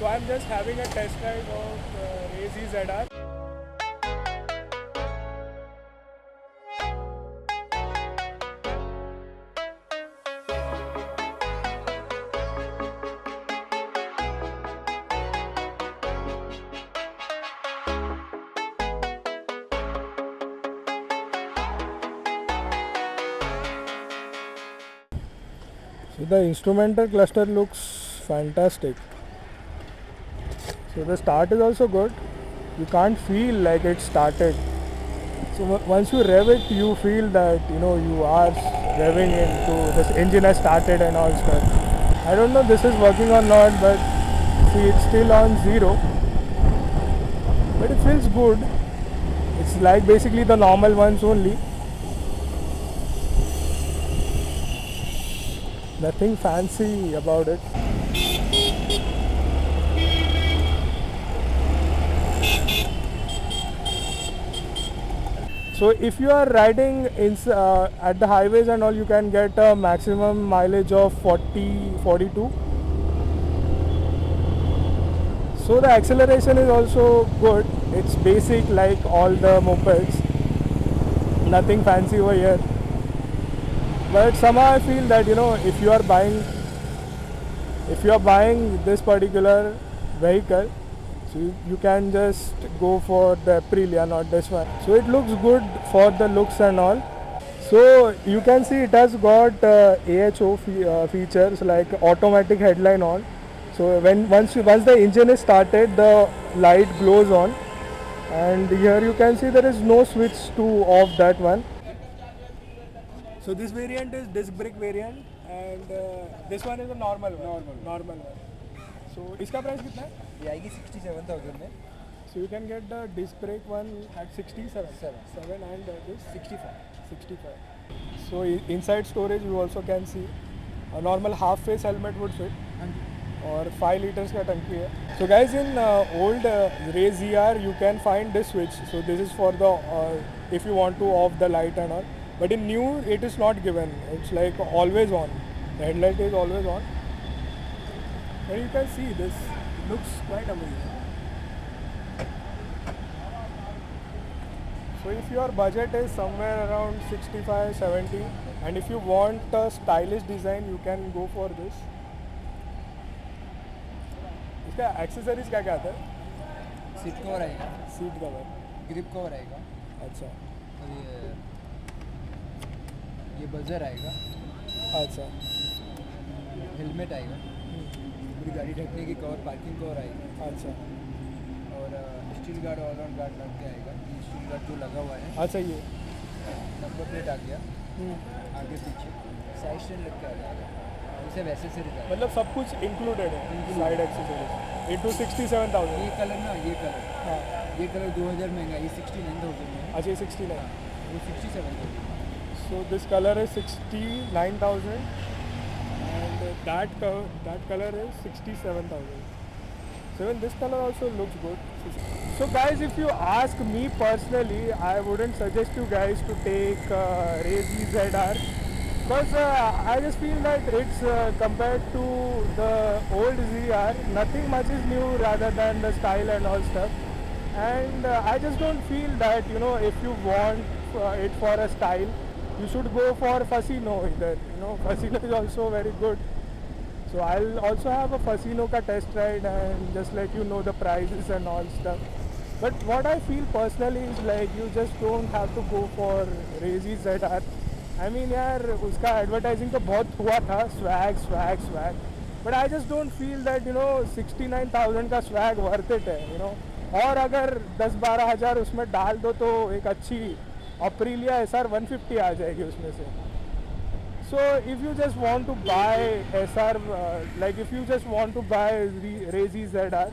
I'm just having a test drive of Razy ZR. So the instrumental cluster looks fantastic. So the start is also good. You can't feel like it started. So once you rev it, you feel that you are revving into this engine has started and all stuff. I don't know this is working or not, but see it's still on 0. But it feels good. It's like basically the normal ones only. Nothing fancy about it. So if you are riding at the highways and all, you can get a maximum mileage of 42. So the acceleration is also good. It's basic like all the mopeds. Nothing fancy over here. But somehow I feel that if you are buying this particular vehicle, so you can just go for the Aprilia, not this one. So it looks good for the looks and all. So you can see it has got AHO features like automatic headline on. So once the engine is started, the light glows on. And here you can see there is no switch to off that one. So this variant is disc brake variant and this one is a normal one. So इसका price कितना है? ये आएगी 67,000 में. So you can get the disc brake one at 67 and this 65. So inside storage you also can see a normal half face helmet would fit. और 5 liters का टंकी है. So guys, in old Ray ZR you can find this switch. So this is for the if you want to off the light and all. But in new it is not given. It's like always on. The headlight is always on. And you can see this looks quite amazing. So if your budget is somewhere around 65-70 and if you want a stylish design you can go for this. इसका accessories क्या क्या आता है? Seat cover आएगा, seat cover, grip cover आएगा. अच्छा. और ये बजर आएगा. अच्छा. हेलमेट आएगा. पूरी गाड़ी ढकने की कवर, पार्किंग कवर आएगी. अच्छा. और steel guard, all round guard लग के आएगा. स्टील गार्ड जो लगा हुआ है. अच्छा. ये नंबर प्लेट आ गया. आगे पीछे साइड स्टैंड लग के आ जाएगा. इसे वैसे से रिजल्ट मतलब सब कुछ इंक्लूडेड है साइड एक्सेसरीज इनटू 67,000. ये कलर ना, ये कलर. हाँ. ये कलर 2000 महंगा. ये 69,000 में है. अच्छा. 69. वो 67,000. So this color is 69,000 and that color is 67,000. So even this color also looks good. So guys, if you ask me personally, I wouldn't suggest you guys to take Razy ZR because I just feel that it's compared to the old ZR, nothing much is new rather than the style and all stuff. And I just don't feel that if you want it for a style, you should go for Fasino either. Fasino is also very good. So I'll also have a Fasino ka test ride and just let you know the prices and all stuff. But what I feel personally is like you just don't have to go for Razy ZR. I mean यार उसका advertising तो बहुत हुआ था, swag. But I just don't feel that 69,000 का swag worth it है. और अगर 10-12 हज़ार उसमें डाल दो तो एक अच्छी Aprilia SR 150 आ जाएगी उसमें से. So if you just want to buy SR, like if you just want to buy Razy ZR,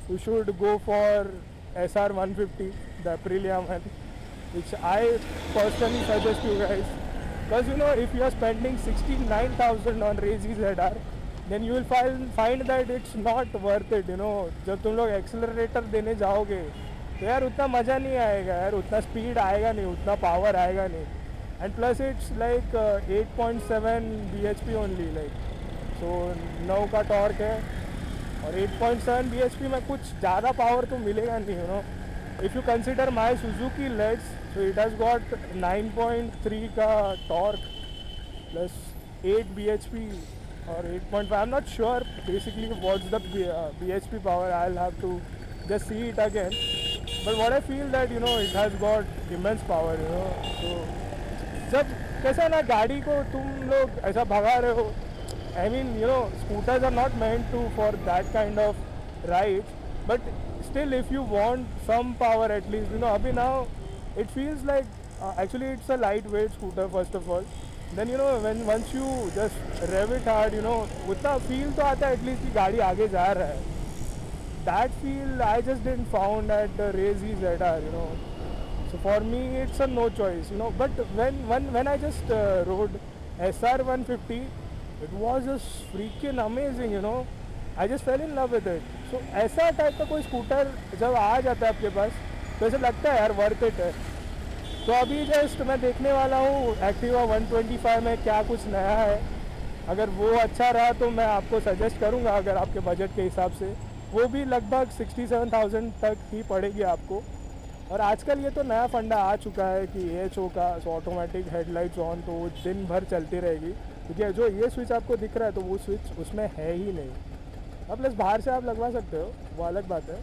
you should go for SR 150, the Aprilia one, which I personally suggest you guys. Because if you are spending 69,000 on Razy ZR, then you will find that it's not worth it. जब तुम लोग accelerator देने जाओगे तो यार उतना मज़ा नहीं आएगा यार, उतना स्पीड आएगा नहीं, उतना पावर आएगा नहीं. And plus it's like 8.7 bhp only, like so 9 का टॉर्क है और 8.7 bhp में कुछ ज़्यादा पावर तो मिलेगा नहीं, you know. If you consider my Suzuki let's, so it has got 9.3 का torque plus 8 bhp or 8.5. I'm not sure basically what's the bhp power. I'll have to just see it again. But what I feel that, you know, it has got immense power, you know. So जब कैसा ना गाड़ी को तुम लोग ऐसा भगा रहे हो, I mean, you know, scooters are not meant to for that kind of rides. But still, if you want some power at least, you know, abhi now it feels like actually it's a lightweight scooter first of all. Then you know when once you just rev it hard, you know, उतना feel तो आता है at least कि गाड़ी आगे जा रहा है. That feel I just didn't found at the Razy ZR, you know. So for me it's a no choice, you know. But when I just rode SR 150, it was just freaking amazing, you know. I just fell in love with it. So ऐसा type का कोई scooter जब आ जाता है आपके पास तो ऐसा लगता है यार वर्थ इट है. तो अभी जस्ट मैं देखने वाला हूँ एक्टिवा 125 में क्या कुछ नया है. अगर वो अच्छा रहा तो मैं आपको सजेस्ट करूँगा, अगर आपके बजट के हिसाब से. वो भी लगभग 67,000 तक ही पड़ेगी आपको. और आजकल ये तो नया फंडा आ चुका है कि AHO का ऑटोमेटिक हेडलाइट्स ऑन, तो वो दिन भर चलती रहेगी. क्योंकि जो ये स्विच आपको दिख रहा है तो वो स्विच उसमें है ही नहीं. अब प्लस बाहर से आप लगवा सकते हो, वो अलग बात है.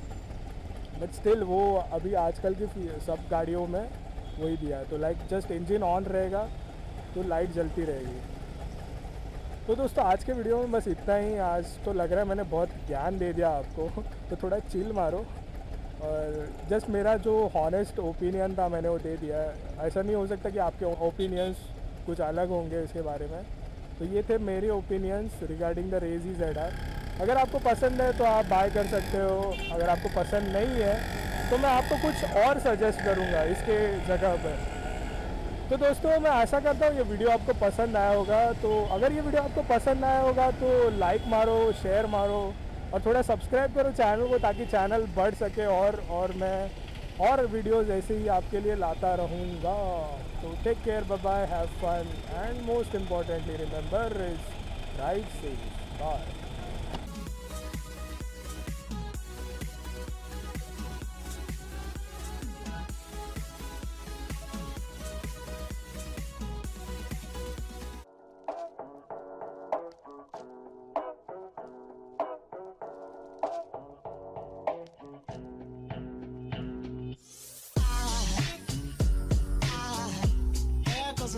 बट स्टिल वो अभी आजकल की सब गाड़ियों में वही दिया है. तो लाइक जस्ट इंजन ऑन रहेगा तो लाइट जलती रहेगी. तो दोस्तों आज के वीडियो में बस इतना ही. आज तो लग रहा है मैंने बहुत ज्ञान दे दिया आपको. तो थोड़ा चिल मारो और जस्ट मेरा जो हॉनेस्ट ओपिनियन था मैंने वो दे दिया है. ऐसा नहीं हो सकता कि आपके ओपिनियंस कुछ अलग होंगे इसके बारे में. तो ये थे मेरे ओपिनियंस रिगार्डिंग द रेजी ZR. अगर आपको पसंद है तो आप बाय कर सकते हो. अगर आपको पसंद नहीं है तो मैं आपको कुछ और सजेस्ट करूँगा इसके जगह पर. तो दोस्तों मैं आशा करता हूँ ये वीडियो आपको पसंद आया होगा. तो अगर ये वीडियो आपको पसंद आया होगा तो लाइक मारो, शेयर मारो और थोड़ा सब्सक्राइब करो चैनल को, ताकि चैनल बढ़ सके और मैं और वीडियोस ऐसे ही आपके लिए लाता रहूँगा. तो take care, bye bye, have fun and most importantly remember is ride safe. Bye.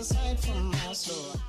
Aside from my soul.